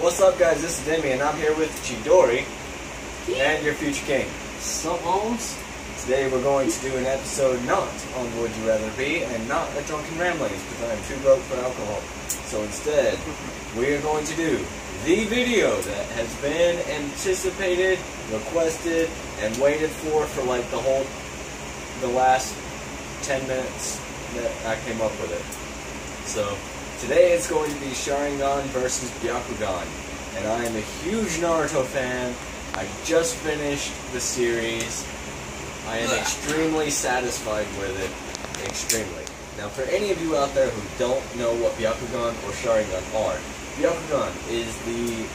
What's up, guys? This is Demi, and I'm here with Chidori and your future king. Sup, Holmes? Today we're going to do an episode not on Would You Rather Be and not a Drunken Ramblings because I'm too broke for alcohol. So instead, we are going to do the video that has been anticipated, requested, and waited for like the last 10 minutes that I came up with it. So today it's going to be Sharingan versus Byakugan, and I am a huge Naruto fan. I just finished the series. I am extremely satisfied with it. Extremely. Now, for any of you out there who don't know what Byakugan or Sharingan are, Byakugan is the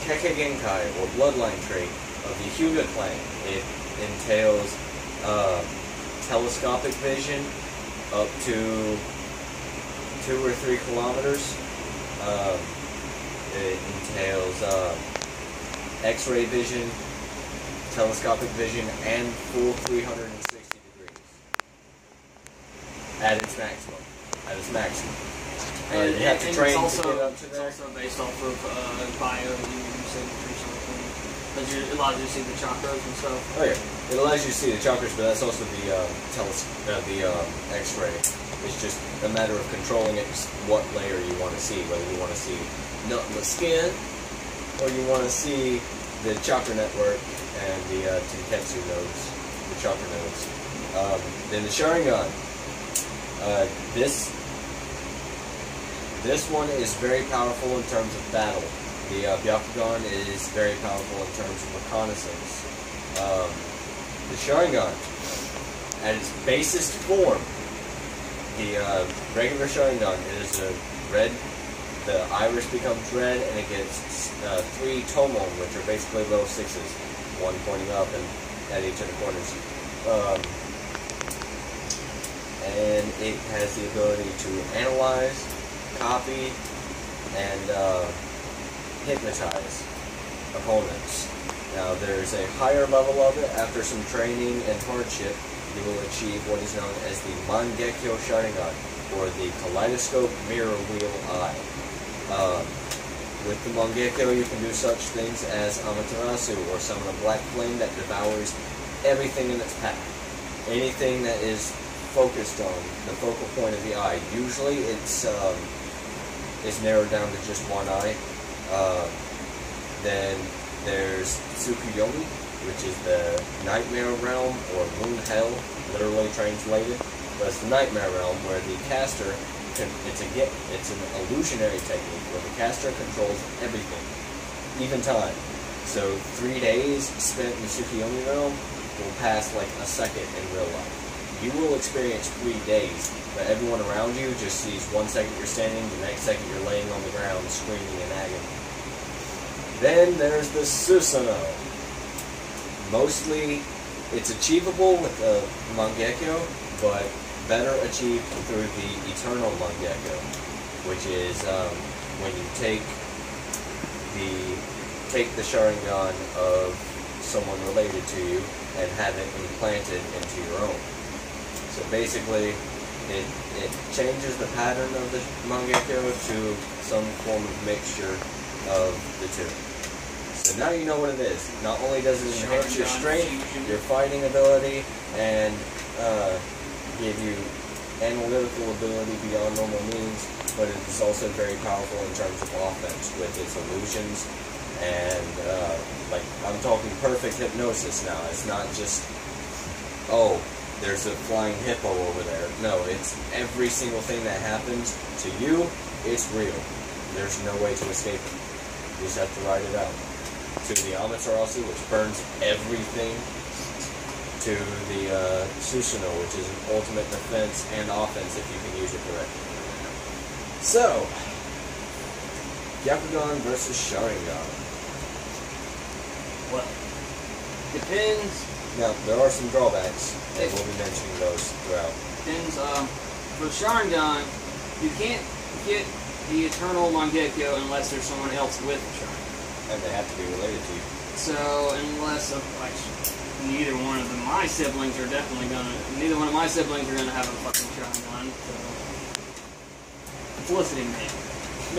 Kekkei Genkai, or bloodline trait, of the Hyuga clan. It entails telescopic vision up to 2 or 3 kilometers. It entails X-ray vision, telescopic vision, and full 360 degrees at its maximum. And you have to train to get up to there. It's also based off of bio usage or something. Because it allows you to see the chakras and stuff. Oh yeah, it allows you to see the chakras, but that's also the X-ray. It's just a matter of controlling it, what layer you want to see, whether you want to see nothing but skin, or you want to see the chakra network and the Tenketsu nodes, the chakra nodes. Then the Sharingan. This one is very powerful in terms of battle. The Byakugan is very powerful in terms of reconnaissance. The Sharingan, at its basest form, the regular Sharingan is a red. The iris becomes red, and it gets 3 tomon, which are basically little 6s, one pointing up and at each of the corners. And it has the ability to analyze, copy, and hypnotize opponents. Now, there's a higher level of it. After some training and hardship, you will achieve what is known as the Mangekyo Sharingan, or the Kaleidoscope Mirror Wheel Eye. With the Mangekyo, you can do such things as Amaterasu, or summon a black flame that devours everything in its path. Anything that is focused on the focal point of the eye. Usually, it's narrowed down to just one eye. Then there's Tsukuyomi, which is the Nightmare Realm, or Moon Hell, literally translated. But it's the Nightmare Realm, where the caster it's an illusionary technique where the caster controls everything, even time. So 3 days spent in the Tsukuyomi realm will pass like a second in real life. You will experience 3 days, but everyone around you just sees 1 second you're standing, the next second you're laying on the ground screaming in agony. Then there's the Susanoo. Mostly, it's achievable with the Mangekyo, but better achieved through the Eternal Mangekyo, which is when you take the Sharingan of someone related to you and have it implanted into your own. So basically, it changes the pattern of the Mangekyo to some form of mixture of the two. So now you know what it is. Not only does it enhance your strength, your fighting ability, and give you analytical ability beyond normal means, but it is also very powerful in terms of offense with its illusions and like I'm talking perfect hypnosis now. It's not just, oh, there's a flying hippo over there. No, it's every single thing that happens to you, it's real. There's no way to escape it. You just have to ride it out. To the Amaterasu, which burns everything, to the Susanoo, which is an ultimate defense and offense if you can use it correctly. So, Byakugan versus Sharingan. Well, depends. Now, there are some drawbacks, and we'll be mentioning those throughout. Depends, for Sharingan, you can't get the Eternal Mangekyo unless there's someone else with the Sharingan. And they have to be related to you. So, unless, like, neither one of my siblings are definitely gonna, neither one of my siblings are gonna have a fucking Sharingan, so. Felicity, maybe.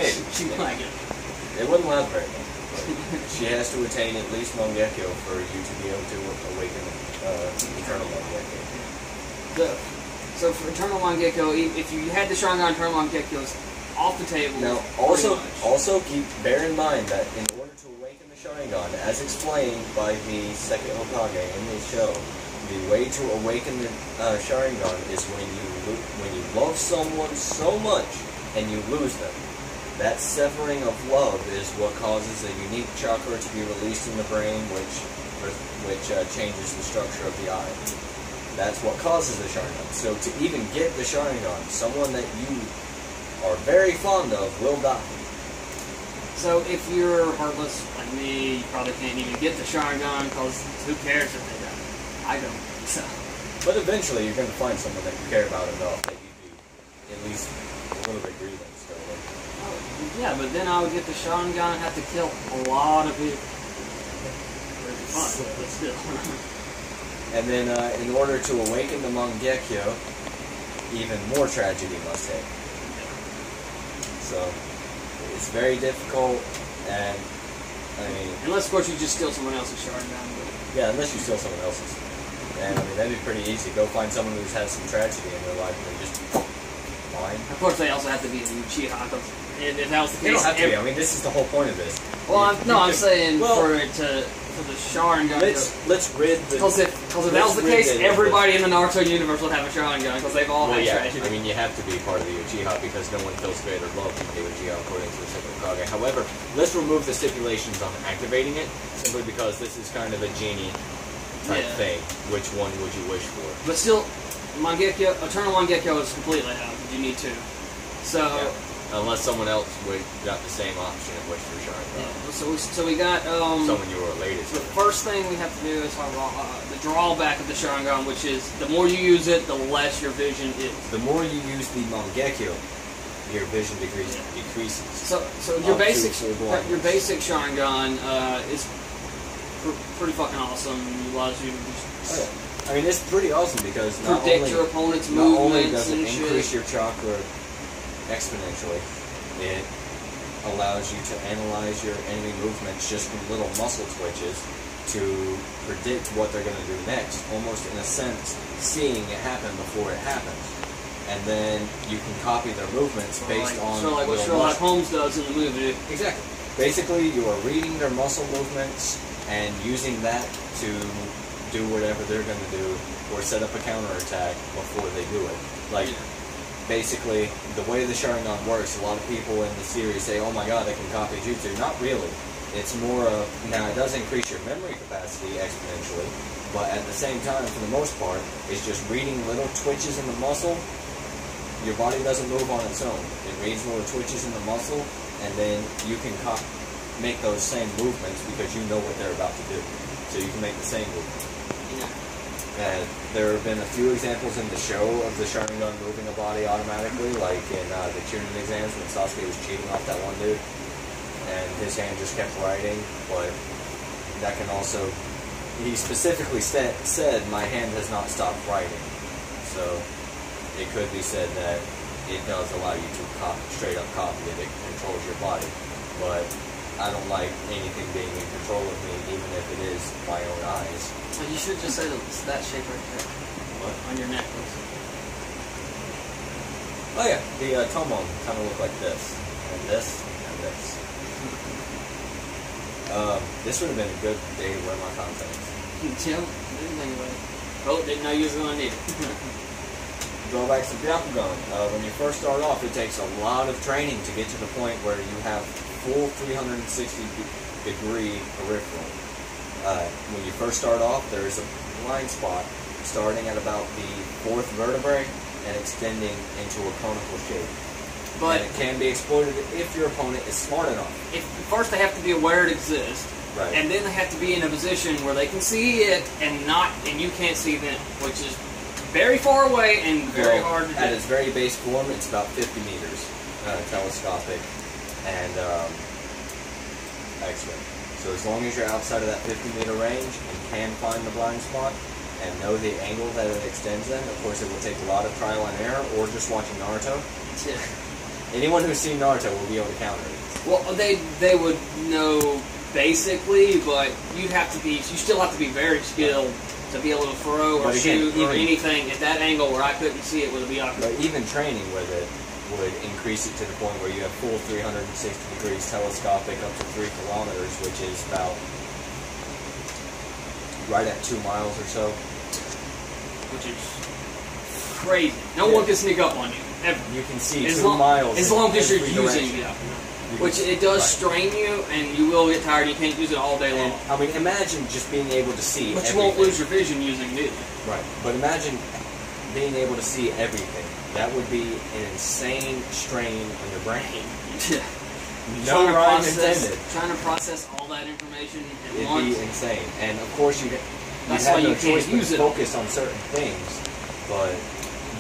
Maybe. She might get it. It wouldn't last very long. She has to attain at least Mangekyo for you to be able to awaken Eternal Mangekyo. So for Eternal Mangekyo, if you had the Sharingan Eternal Mangekyo's off the table. Now, also bear in mind that in order to awaken the Sharingan, as explained by the second Hokage in this show, the way to awaken the Sharingan is when you love someone so much and you lose them. That severing of love is what causes a unique chakra to be released in the brain, which changes the structure of the eye. That's what causes the Sharingan. So to even get the Sharingan, someone that you are very fond of will die. So if you're heartless like me, you probably can't even get the Sharingan because who cares if they die? I don't. So. But eventually you're going to find someone that you care about enough that you'd be at least a little bit grieving still. Yeah, but then I would get the Sharingan and have to kill a lot of people. It'd be fun, but still. And then in order to awaken the Mangekyo, even more tragedy must hit. So, it's very difficult, and, I mean... Unless, of course, you just steal someone else's Sharingan. Yeah, unless you steal someone else's. And, I mean, that'd be pretty easy. Go find someone who's had some tragedy in their life, and they just... fine. Of course, they also have to be a Uchiha, because if that was the case... They don't have to be. I mean, this is the whole point of this. Well, I'm saying for the Sharingan... Let's rid the... Because if that was the case, everybody in the Naruto universe would have a Sharingan, because they've all had tragedy. I mean, you have to be part of the Uchiha, because no one feels greater love than the Uchiha, according to the second Hokage. However, let's remove the stipulations on activating it, simply because this is kind of a genie type thing. Which one would you wish for? But still, Eternal Mangekyo is completely out. You need to. So... Yeah. Unless someone else got the same option and wished for Sharingan. Yeah, so we got... someone you were related to. The first thing we have to do is the drawback of the Sharingan, which is the more you use it, the less your vision is. The more you use the Mangekyo, your vision decreases. So your basic Sharingan is pretty fucking awesome. It allows you to just... I mean, it's pretty awesome because predict your opponent's not only movements does it and increase shit. your chakra exponentially, it allows you to analyze your enemy movements just from little muscle twitches to predict what they're going to do next, almost in a sense seeing it happen before it happens. And then you can copy their movements based on what Sherlock Holmes does in the movie. Exactly. Basically, you are reading their muscle movements and using that to do whatever they're going to do or set up a counterattack before they do it. Like, basically, the way the Sharingan works, a lot of people in the series say, oh my god, they can copy jutsu. Not really. It's more of, now it does increase your memory capacity exponentially, but at the same time, for the most part, it's just reading little twitches in the muscle. Your body doesn't move on its own. It reads little twitches in the muscle, and then you can make those same movements because you know what they're about to do. So you can make the same movement. And there have been a few examples in the show of the Sharingan moving a body automatically, like in the Chunin exams when Sasuke was cheating off that one dude, and his hand just kept writing, but that can also... He specifically said, my hand has not stopped writing, so it could be said that it does allow you to straight up copy it. It controls your body, but I don't like anything being in control of me, even if it is my own eyes. Well, you should just say that shape right there. What? On your necklace. Oh yeah, the Tomon kind of look like this, and this, and this. This would have been a good day to wear my contacts. Didn't think about it. Oh, didn't know you was going to need it. Drawbacks of Byakugan. When you first start off, it takes a lot of training to get to the point where you have full 360-degree peripheral. When you first start off, there's a blind spot starting at about the 4th vertebrae and extending into a conical shape. But and it can be exploited if your opponent is smart enough. First, they have to be aware it exists, right. And then they have to be in a position where they can see it and you can't see them, which is very far away and very hard to do. At its very base form, it's about 50 meters telescopic and X-ray. So as long as you're outside of that 50-meter range and can find the blind spot and know the angle that it extends in, of course it will take a lot of trial and error or just watching Naruto. Yeah. Anyone who's seen Naruto will be able to counter it. Well, they would know basically, but you still have to be very skilled to be able to throw or shoot or anything at that angle where I couldn't see it with a Byakugan. But even training with it would increase it to the point where you have full 360 degrees telescopic up to 3 kilometers, which is about right at 2 miles or so. Which is crazy. No one can sneak up on you, ever. You can see 2 miles. As long as you're using Byakugan. Which it does strain you, and you will get tired. You can't use it all day long. I mean, imagine just being able to see But everything. you won't lose your vision using it. Right. But imagine being able to see everything. That would be an insane strain on your brain. No rhyme intended. Trying to process all that information at It'd once. be insane. And of course, you'd That's have why no you can't choice but use to it. focus on certain things. But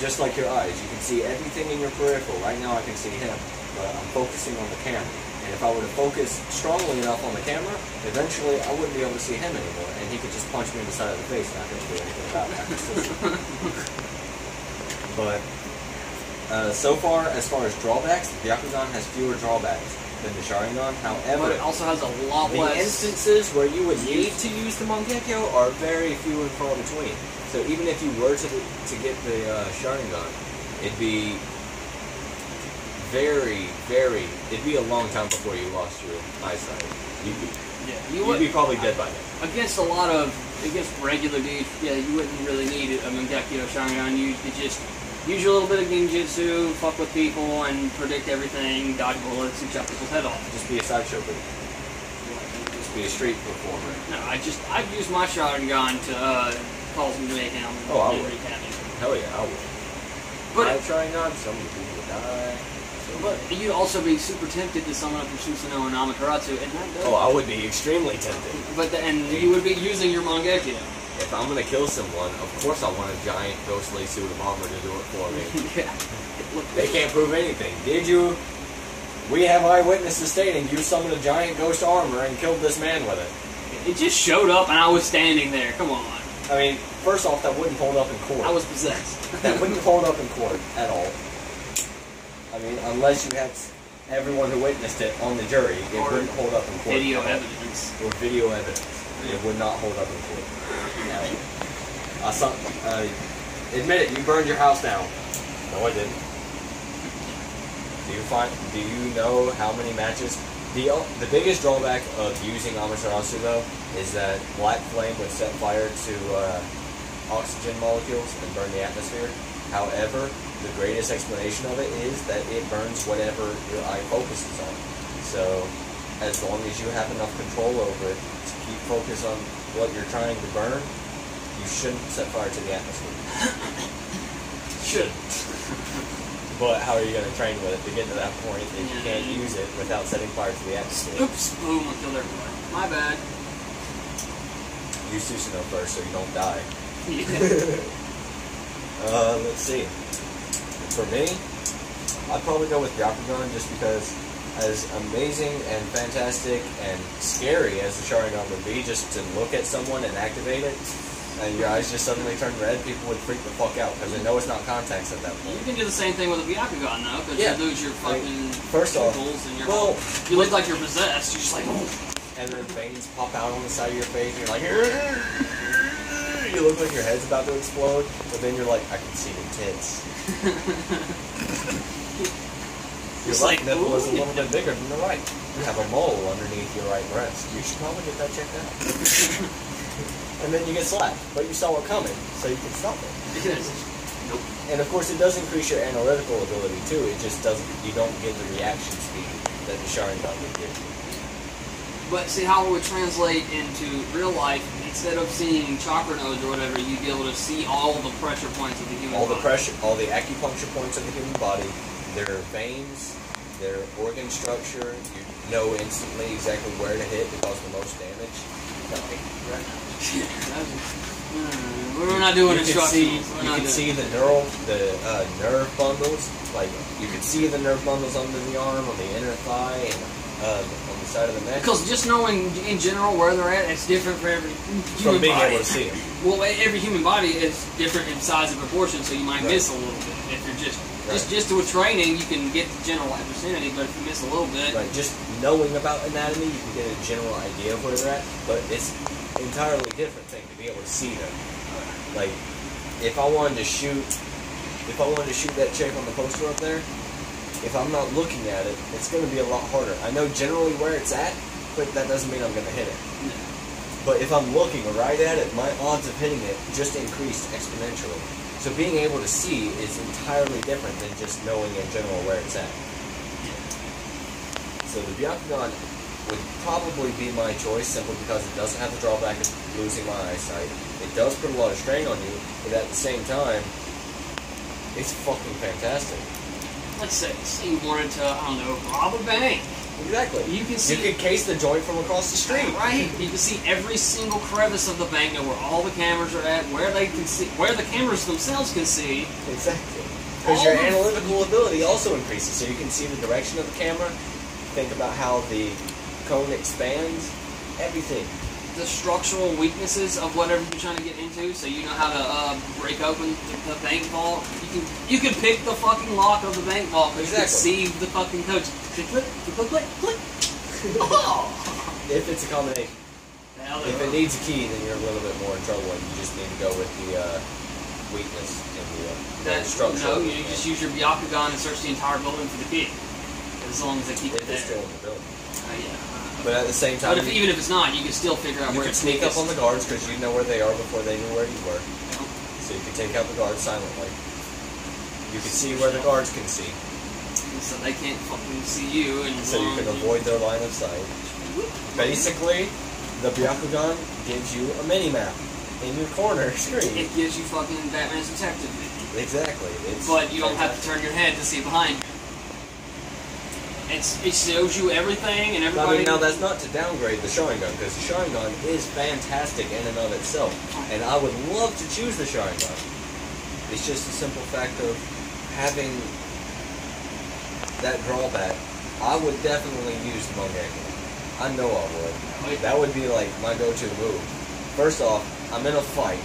just like your eyes, you can see everything in your peripheral. Right now, I can see him, but I'm focusing on the camera. And if I were to focus strongly enough on the camera, eventually I wouldn't be able to see him anymore, and he could just punch me in the side of the face, and I couldn't do anything about it. I could still see him. But so far as drawbacks, the Byakugan has fewer drawbacks than the Sharingan. However, But it also has a lot the less. instances where you would need to use the Mangekyo are very few and far between. So even if you were to get the Sharingan, it'd be it'd be a long time before you lost your eyesight. You'd be probably dead by then. Against regular dudes, you wouldn't really need a Mangekyo Sharingan. You could just use your little bit of genjutsu, fuck with people, and predict everything, dodge bullets, and chop people's head off. Just be a sideshow booth. Just be a street performer. No, I'd use my Sharingan to cause mayhem. Oh, I and would. wreak havoc. Hell yeah, I would. But my Sharingan, some people would die. But you'd also be super tempted to summon up your Susanoo and Amaterasu, and that does. Oh, I would be extremely tempted. But and you would be using your Mangekyo. If I'm gonna kill someone, of course I want a giant ghostly suit of armor to do it for me. Yeah. They can't prove anything. Did you? We have eyewitnesses stating you summoned a giant ghost armor and killed this man with it. It just showed up and I was standing there. Come on. I mean, first off, that wouldn't hold up in court. I was possessed. That wouldn't hold up in court at all. I mean, unless you had everyone who witnessed it on the jury, it wouldn't hold up in court. Video evidence. Or video evidence. It would not hold up in court. Admit it, you burned your house down. No, I didn't. Do you know how many matches? The biggest drawback of using Amaterasu, though, is that black flame would set fire to oxygen molecules and burn the atmosphere. However, the greatest explanation of it is that it burns whatever your eye focuses on. So, as long as you have enough control over it to keep focus on what you're trying to burn, you shouldn't set fire to the atmosphere. Shouldn't. But how are you going to train with it to get to that point if you can't use it without setting fire to the atmosphere? Oops, boom, I killed everybody. My bad. Use Susanoo first so you don't die. Yeah. Let's see. For me, I'd probably go with Byakugan just because as amazing and fantastic and scary as the Sharingan would be, just to look at someone and activate it, and your eyes just suddenly turn red, people would freak the fuck out because they know it's not contacts at that point. You can do the same thing with a Byakugan, though, because you lose your fucking first off, pupils and your you look like you're possessed. You're just like, and then veins pop out on the side of your face, and you're like, you look like your head's about to explode, but then you're like, I can see your tits. Your right nipple is a little bit bigger than the right. You have a mole underneath your right breast. You should probably get that checked out. And then you get slapped, but you saw it coming, so you can stop it. Nope. And of course, it does increase your analytical ability too. It just doesn't. You don't get the reaction speed that the Sharingan would give you. But see how it would translate into real life. Instead of seeing chakra nodes or whatever, you'd be able to see all the pressure points of the human body. All the acupuncture points of the human body, their veins, their organ structure. You know instantly exactly where to hit to cause the most damage. We're not doing You instructions. can see the nerve bundles. Like you can see the nerve bundles under the arm, on the inner thigh, and on the side of the neck. Because just knowing in general where they're at, it's different for every human From being body. able to see them. Well, every human body is different in size and proportion, so you might miss a little bit. If you're just to a training, you can get the general vicinity, but if you miss a little bit, Right, just knowing about anatomy, you can get a general idea of where they're at, but it's an entirely different thing to be able to see them. Like, if I wanted to shoot that chick on the poster up there, if I'm not looking at it, it's going to be a lot harder. I know generally where it's at, but that doesn't mean I'm going to hit it. But if I'm looking right at it, my odds of hitting it just increased exponentially. So being able to see is entirely different than just knowing in general where it's at. So the Byakugan would probably be my choice simply because it doesn't have the drawback of losing my eyesight. It does put a lot of strain on you, but at the same time, it's fucking fantastic. Let's say you wanted to, I don't know, rob a bank. Exactly. You can see. You could case the joint from across the street. Right. You can see every single crevice of the bank, know where all the cameras are at, where they can see, where the cameras themselves can see. Exactly. Because your analytical ability also increases, so you can see the direction of the camera, think about how the cone expands, everything. The structural weaknesses of whatever you're trying to get into, so you know how to break open the bank vault. You can pick the fucking lock of the bank vault because you can see the fucking codes. Click, click, click, click, click. Oh. If it's a combination. If it needs a key, then you're a little bit more in trouble, and you just need to go with the weakness in the structural. No, you just use your Byakugan and search the entire building for the key. As long as they keep it there. It's still in the building. Yeah. But at the same time, even if it's not, you can still figure out where it's sneak up on the guards because you know where they are before they knew where you were. Yeah. So you can take out the guards silently. You can see where the guards can see. So they can't fucking see you. And so you can avoid their line of sight. Basically, the Byakugan gives you a mini-map in your corner screen. It gives you fucking Batman's detective vision. Exactly. But you don't have to turn your head to see behind you. It shows you everything and everybody. I mean, now that's not to downgrade the Sharingan, because the Sharingan is fantastic in and of itself, and I would love to choose the Sharingan. It's just a simple fact of having that drawback. I would definitely use the Mangekyo. I know I would. That would be like my go-to move. First off, I'm in a fight.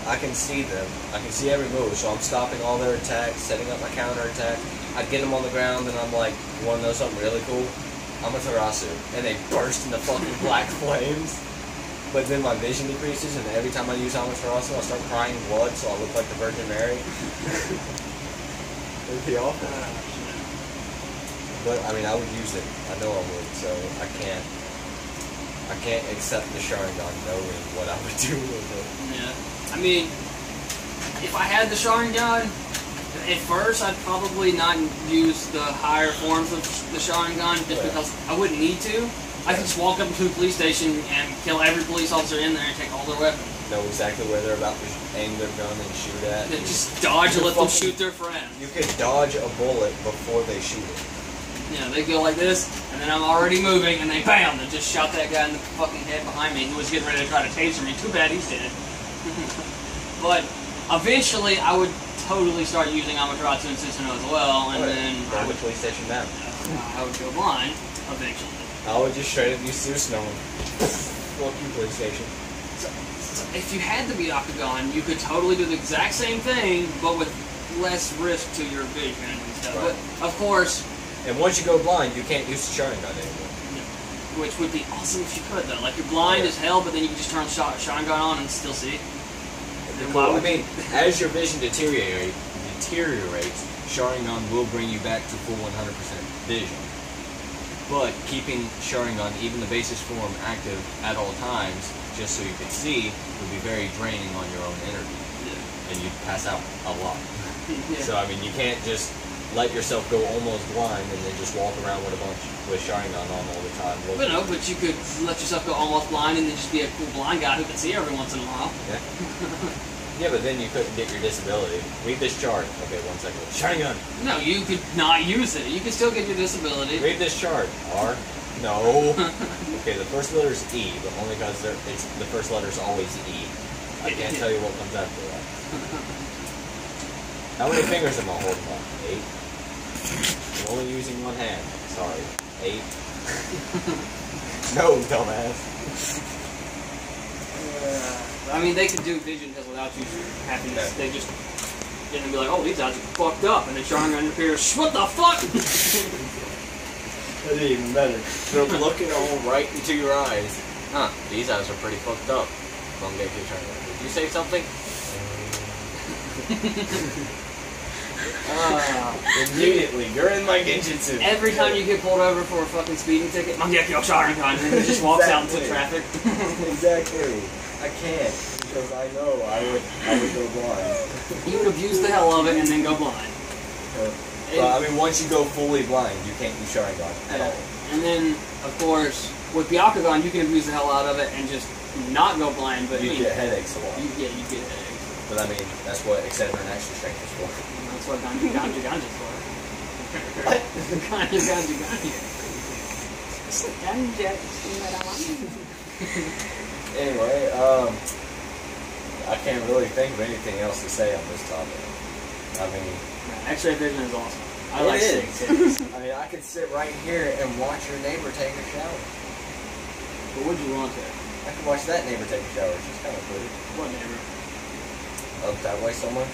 I can see them. I can see every move, so I'm stopping all their attacks, setting up my counter attack. I get them on the ground, and I'm like, you want to know something really cool? Amaterasu. And they burst into fucking black flames. But then my vision decreases, and every time I use Amaterasu, I start crying blood, so I look like the Virgin Mary. It would be awful. But, I mean, I would use it. I know I would, so I can't accept the Sharingan knowing what I would do with it. Yeah. I mean, if I had the Sharingan, at first I'd probably not use the higher forms of the Sharingan just because I wouldn't need to. I could just walk up to the police station and kill every police officer in there and take all their weapons. Know exactly where they're about to aim their gun and shoot at. Then just dodge and let them shoot their friends. You could dodge a bullet before they shoot it. Yeah, they go like this, and then I'm already moving, and they bam, and just shot that guy in the fucking head behind me who was getting ready to try to taser me. Too bad he's dead. But eventually, I would totally start using Amaterasu and Susanoo as well, and then I would police station down. I would go blind eventually. I would just straight up use Susanoo. Fuck you, police station. So if you had the Byakugan, you could totally do the exact same thing, but with less risk to your vision and stuff. Right. But of course. And once you go blind, you can't use the Sharingan anymore. Which would be awesome if you could, though. Like, you're blind as hell, but then you can just turn Sharingan on and still see. Cool. I mean, as your vision deteriorates, Sharingan will bring you back to full 100% vision. But keeping Sharingan, even the basis form, active at all times, just so you can see, would be very draining on your own energy. Yeah. And you'd pass out a lot. Yeah. So, I mean, you can't just let yourself go almost blind and then just walk around with Sharingan on all the time. But no, but you could let yourself go almost blind and then just be a cool blind guy who can see every once in a while. Yeah. Yeah, but then you couldn't get your disability. Read this chart. Okay, 1 second. Sharingan! No, you could not use it. You can still get your disability. Read this chart. R. No. Okay, the first letter is E, but only because the first letter is always E. I can't tell you what comes after that. How many fingers am I holding on? 8. I'm only using one hand. Sorry. 8. No, dumbass. I mean, they could do vision just without you having this. They just didn't be like, oh, these guys are fucked up. And then Sharingan appears, what the fuck? That's even better. So looking all right into your eyes. Huh, these eyes are pretty fucked up. Mangekyo Sharingan. Did you say something? Immediately, you're in my genjutsu. Every time you get pulled over for a fucking speeding ticket, Mangekyo Sharingan, and he just walks out into traffic. Exactly. I can't, because I know I would go blind. You would abuse the hell of it and then go blind. Well, I mean, once you go fully blind, you can't use Sharingan at all. And then, of course, with Byakugan, you can abuse the hell out of it and just not go blind, but you get headaches a lot. You get headaches. But I mean, that's what excessive extra strength is for. That's what Ganji is for. What? Ganji. Anyway, I can't really think of anything else to say on this topic. I mean, X-ray vision is awesome. I it like is. seeing titties. I mean, I could sit right here and watch your neighbor take a shower. But would you want to? I could watch that neighbor take a shower. She's kind of pretty. What neighbor? Up that way somewhere.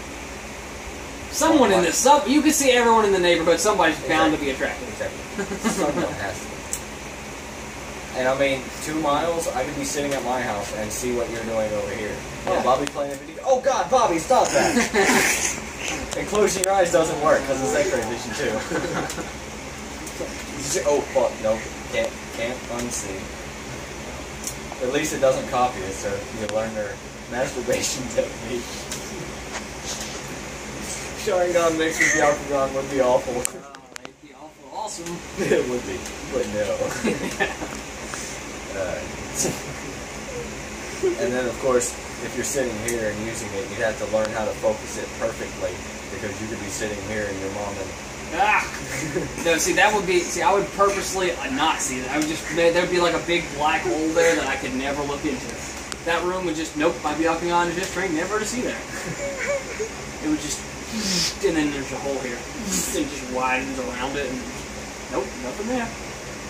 Someone in this. You can see everyone in the neighborhood. Somebody's bound to be attractive. Exactly. Someone has to. And I mean, 2 miles, I could be sitting at my house and see what you're doing over here. Oh, Bobby playing a video. Oh God, Bobby, stop that! And closing your eyes doesn't work because it's X-ray vision too. Oh fuck, no, can't unsee. At least it doesn't copy it, so you learn their masturbation technique. Sharingan mixed with Byakugan would be awful. It'd be awful awesome. It would be, but no. And then, of course, if you're sitting here and using it, you'd have to learn how to focus it perfectly because you could be sitting here and your mom and... No, see, that would be... See, I would purposely not see that. I would just... There'd be like a big black hole there that I could never look into. That room would just... Nope, my Byakugan is just trained never to see there. It would just... And then there's a hole here. It just widens around it and... Nope, nothing there.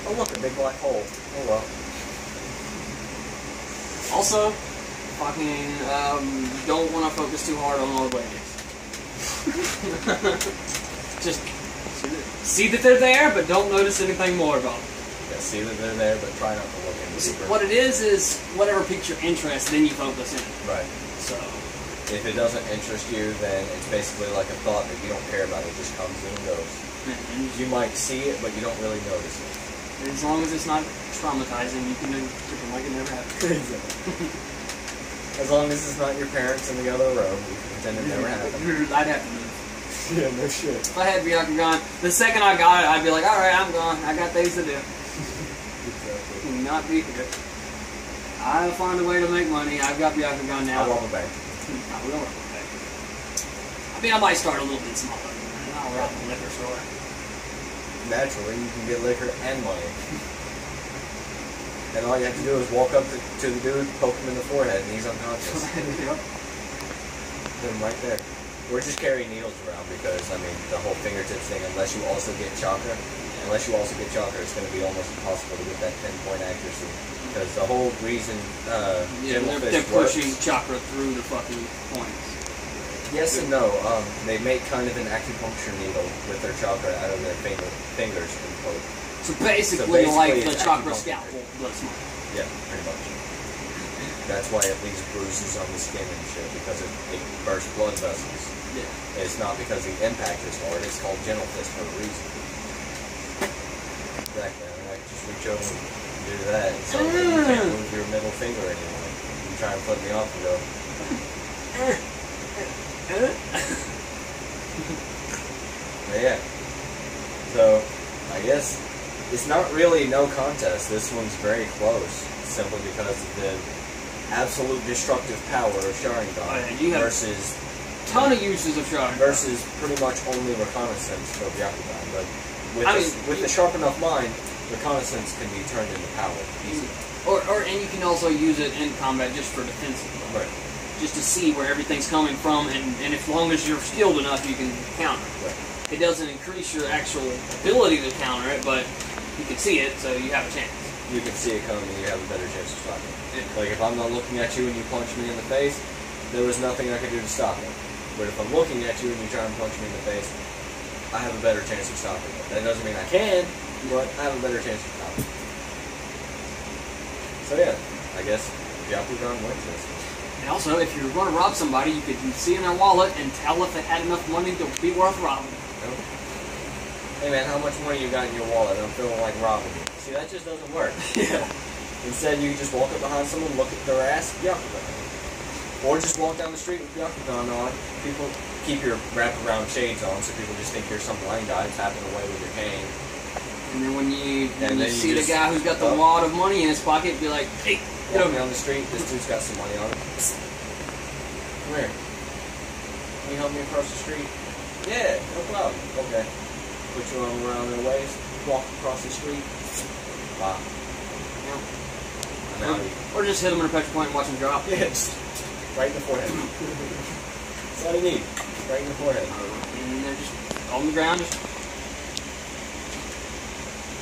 Oh, look, a big black hole. Oh, well. Also, fucking, don't want to focus too hard on old ladies. Just see that they're there, but don't notice anything more about them. Yeah, see that they're there, but try not to look into them. What it is whatever piques your interest, then you focus in. Right. So, if it doesn't interest you, then it's basically like a thought that you don't care about. It just comes and goes. and You might see it, but you don't really notice it. as long as it's not traumatizing, you can pretend like it never happened. As long as it's not your parents in the other room, you can pretend it never happened. I'd have to move. Yeah, no shit. If I had Byakugan, the second I got it, I'd be like, alright, I'm gone. I got things to do. Exactly. Do not be here. I'll find a way to make money. I've got Byakugan now. I'll rob a bank. I will rob a bank. I mean, I might start a little bit smaller. I'll rob a liquor store. Naturally, you can get liquor and money. And all you have to do is walk up to the dude, poke him in the forehead, and he's unconscious. Yep. Put him right there. We're just carrying needles around because, I mean, the whole fingertips thing, unless you also get chakra, it's going to be almost impossible to get that pinpoint accuracy. Because the whole reason they're pushing chakra through the fucking points. Yes and no. They make kind of an acupuncture needle with their chakra out of their fingers. So basically like the chakra scalpel, but smaller. Yeah, pretty much. That's why it leaves bruises on the skin and shit, because it bursts blood vessels. Yeah. It's not because the impact is hard, it's called gentle fist for a reason. Exactly. I mean, I just reach over and do that, and so you can't move your middle finger anymore. You try and flip me off and go. But yeah. So, I guess it's not really no contest. This one's very close, simply because of the absolute destructive power of Sharingan versus ton of uses of Sharingan versus pretty much only reconnaissance for Byakugan. But with the sharp enough mind, reconnaissance can be turned into power easily. And you can also use it in combat just for defensive. Right. Just to see where everything's coming from, and as long as you're skilled enough, you can counter. Right. It doesn't increase your actual ability to counter it, but you can see it, so you have a chance. You can see it coming, and you have a better chance of stopping it. Like, if I'm not looking at you and you punch me in the face, there was nothing I could do to stop it. But if I'm looking at you and you try and punch me in the face, I have a better chance of stopping it. That doesn't mean I can, but I have a better chance of power. So yeah, I guess Byakugan wins this. And also, if you're going to rob somebody, you could see in their wallet and tell if they had enough money to be worth robbing. Hey man, how much money you got in your wallet? I'm feeling like robbing you. See, that just doesn't work. Yeah. Instead, you just walk up behind someone, look at their ass, Byakugan. Or just walk down the street with Byakugan on. People keep your wraparound shades on, so people just think you're some blind guy tapping away with your cane. And then when you see the just, guy who's got the wad of money in his pocket, be like, hey, get over down the street, this dude's got some money on him. Come here. Can you help me across the street? Yeah, no problem. Okay. Put your arm around their waist, walk across the street. Wow. Or just hit them in a pressure point and watch them drop. Yeah, just right in the forehead. That's all you need. Right in the forehead. And they're just on the ground, just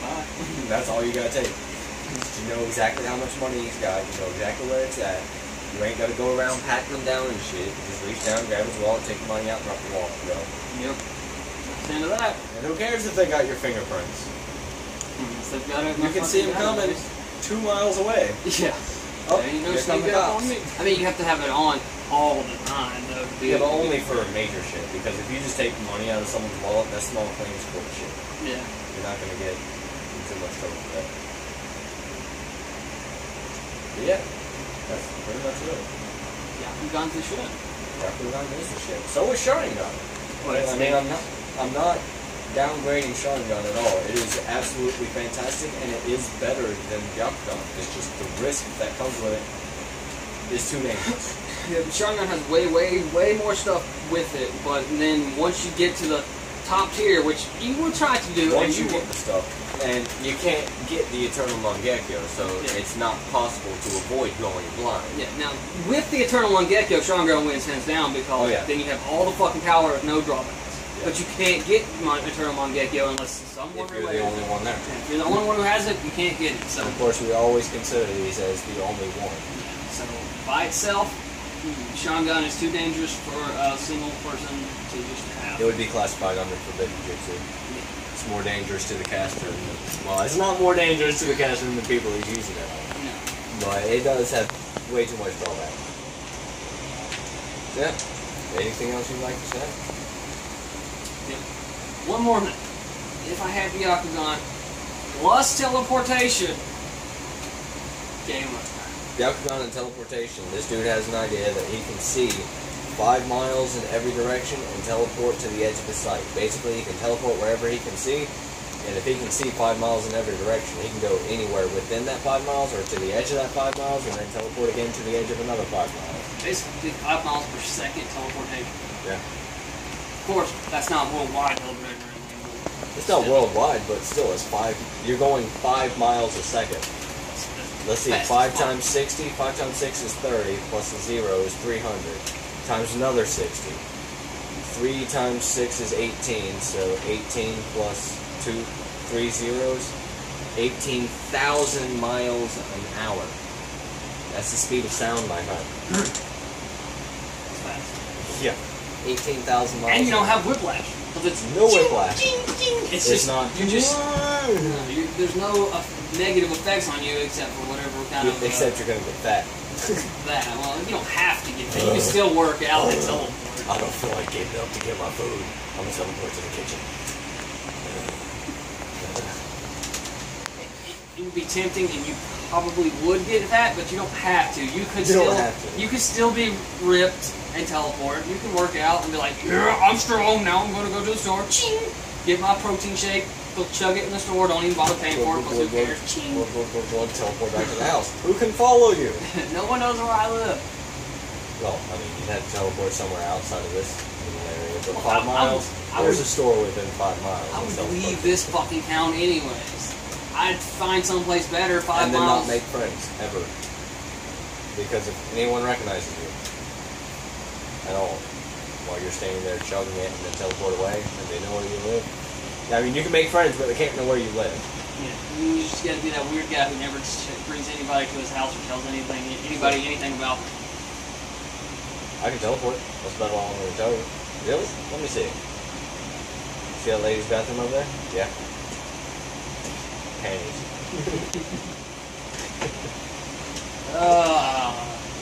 bye. That's all you gotta take. You know exactly how much money he's got. You know exactly where it's at. You ain't gotta go around patting them down and shit. Just reach down, grab his wallet, take the money out, drop the wallet. Go. Yep. That's the end of that. And who cares if they got your fingerprints? They've got it. You can see them coming 2 miles away. Yeah. Oh, there ain't no here come sneak the up cops. on me. I mean, you have to have it on all the time, though. Yeah, but only for major shit. Because if you just take money out of someone's wallet, that's small claims court shit. Yeah. You're not gonna get in too much trouble for that. But yeah, that's pretty much it. Byakugan's the shit. Byakugan is the shit. So is Sharingan. I mean, I'm not downgrading Sharingan at all. It is absolutely fantastic, and it is better than Byakugan. It's just the risk that comes with it is too dangerous. Yeah, but Sharingan has way more stuff with it, but then once you get to the top tier, which you will try to do, Once you get the stuff, and you can't get the Eternal Mangekyo, so it's not possible to avoid going blind. Yeah, now, with the Eternal Mangekyo, Sharingan wins hands down, because then you have all the fucking power with no drawbacks. Yeah. But you can't get Eternal Mangekyo unless someone if you're the only one there. If you're the only one who has it, you can't get it. So. And of course, we always consider these as the only one. So, by itself, Sharingan is too dangerous for a single person to just have. It would be classified under Forbidden Jutsu. It's more dangerous to the caster. Well, it's not more dangerous to the caster than the people who's using it. No. But it does have way too much drawback. Yeah. Anything else you'd like to say? Yeah. One more thing. If I had Byakugan plus teleportation, game over. Byakugan and teleportation. This dude has an idea that he can see 5 miles in every direction and teleport to the edge of the site. Basically, he can teleport wherever he can see, and if he can see 5 miles in every direction, he can go anywhere within that 5 miles or to the edge of that 5 miles and then teleport again to the edge of another 5 miles. Basically, 5 miles per second teleportation. Yeah. Of course, that's not worldwide teleportation or anything. It's not worldwide, but still, it's 5. You're going 5 miles a second. Let's see, 5 times 60, 5 times 6 is 30, plus a 0 is 300, times another 60. 3 times 6 is 18, so 18 plus 3 zeros, 18,000 miles an hour. That's the speed of sound by heart. That's fast. Yeah. 18,000 miles. And you don't have whiplash. It's no whiplash. It's just not. You just. There's no negative effects on you except for whatever kind of. Except you're gonna get fat. That. Well, you don't have to get fat. You can still work out and teleport. I don't feel like getting up to get my food. I'm gonna teleport to the kitchen. It would be tempting, and you probably would get fat, but you don't have to. You could still be ripped and teleport. You can work out and be like, yeah, I'm strong. Now I'm gonna go to the store. Ching! Get my protein shake. Go chug it in the store. Don't even bother paying for it because who cares? Ching! Teleport back to the house. Who can follow you? No one knows where I live. Well, I mean, you'd have to teleport somewhere outside of this little area. But 5 miles, there's a store within 5 miles. I would leave this fucking town anyways. I'd find someplace better 5 miles. And then not make friends, ever. Because if anyone recognizes you at all, while you're standing there chugging it and then teleport away, and they know where you live. I mean, you can make friends, but they can't know where you live. Yeah, you just gotta be that weird guy who never brings anybody to his house or tells anybody anything about them. I can teleport. That's about all I'm going to tell you. Really? Let me see. See that lady's bathroom over there? Yeah. panties.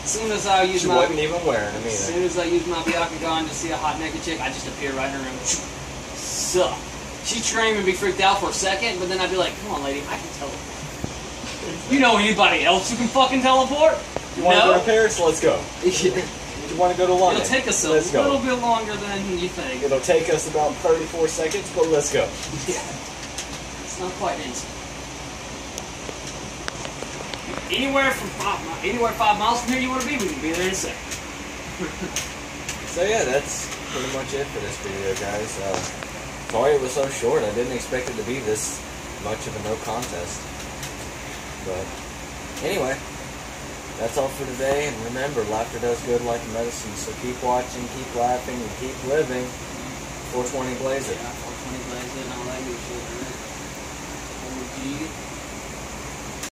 As soon as I use She my wasn't even wearing them either. As soon as I use my Byakugan to see a hot naked chick, I just appear right in her room. Suck. She'd scream and be freaked out for a second, but then I'd be like, come on, lady, I can teleport. You know anybody else who can fucking teleport? You want to go to Paris? Let's go. Yeah. You want to go to London? It'll take us a Let's little go. bit longer than you think. It'll take us about 34 seconds, but let's go. Yeah. It's not quite instant. Anywhere 5 miles from here you want to be, we can be there in a second. So yeah, that's pretty much it for this video, guys. Sorry it was so short. I didn't expect it to be this much of a no contest. But anyway, that's all for today. And remember, laughter does good like medicine. So keep watching, keep laughing, and keep living. 420 Blazer.